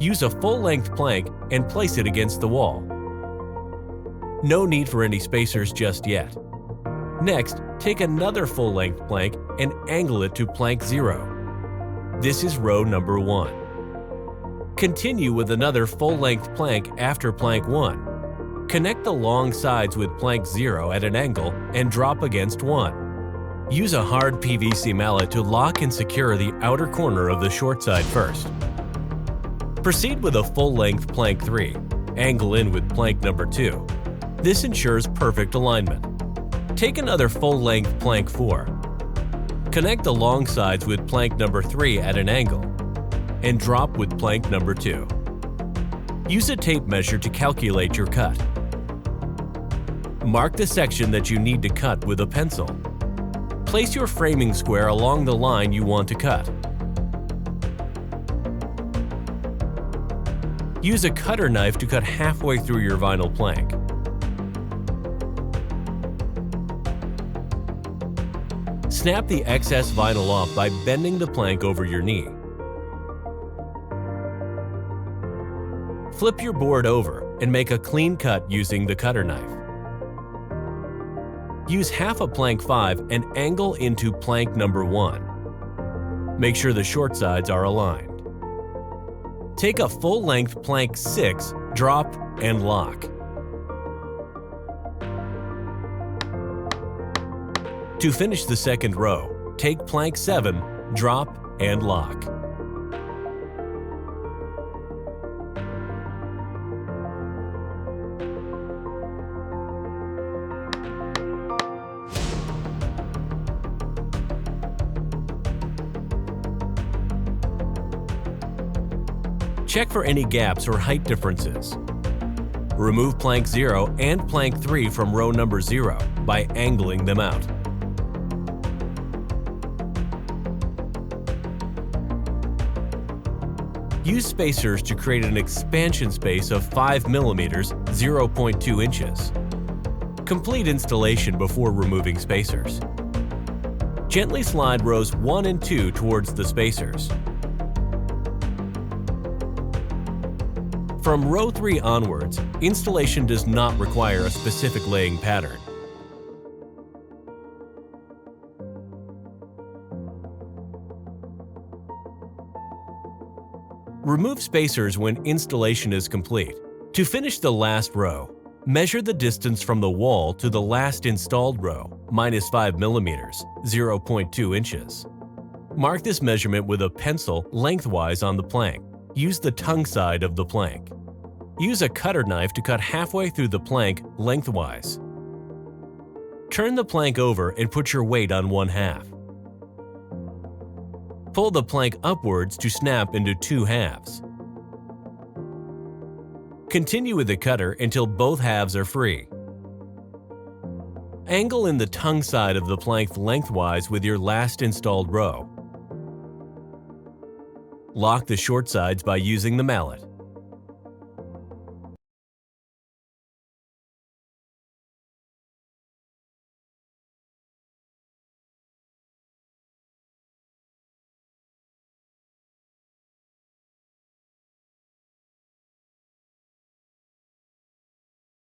Use a full-length plank and place it against the wall. No need for any spacers just yet. Next, take another full-length plank and angle it to plank 0. This is row number 1. Continue with another full-length plank after plank 1. Connect the long sides with plank 0 at an angle and drop against 1. Use a hard PVC mallet to lock and secure the outer corner of the short side first. Proceed with a full-length plank 3. Angle in with plank number 2. This ensures perfect alignment. Take another full-length plank 4. Connect the long sides with plank number 3 at an angle and drop with plank number 2. Use a tape measure to calculate your cut. Mark the section that you need to cut with a pencil. Place your framing square along the line you want to cut. Use a cutter knife to cut halfway through your vinyl plank. Snap the excess vinyl off by bending the plank over your knee. Flip your board over and make a clean cut using the cutter knife. Use half a plank 5 and angle into plank number 1. Make sure the short sides are aligned. Take a full-length plank 6, drop, and lock. To finish the second row, take plank 7, drop, and lock. Check for any gaps or height differences. Remove plank 0 and plank 3 from row number 0 by angling them out. Use spacers to create an expansion space of 5 mm (0.2 inches). Complete installation before removing spacers. Gently slide rows 1 and 2 towards the spacers. From row 3 onwards, installation does not require a specific laying pattern. Remove spacers when installation is complete. To finish the last row, measure the distance from the wall to the last installed row, -5 mm (0.2 inches). Mark this measurement with a pencil lengthwise on the plank. Use the tongue side of the plank. Use a cutter knife to cut halfway through the plank lengthwise. Turn the plank over and put your weight on 1/2. Pull the plank upwards to snap into 2 halves. Continue with the cutter until both halves are free. Angle in the tongue side of the plank lengthwise with your last installed row. Lock the short sides by using the mallet.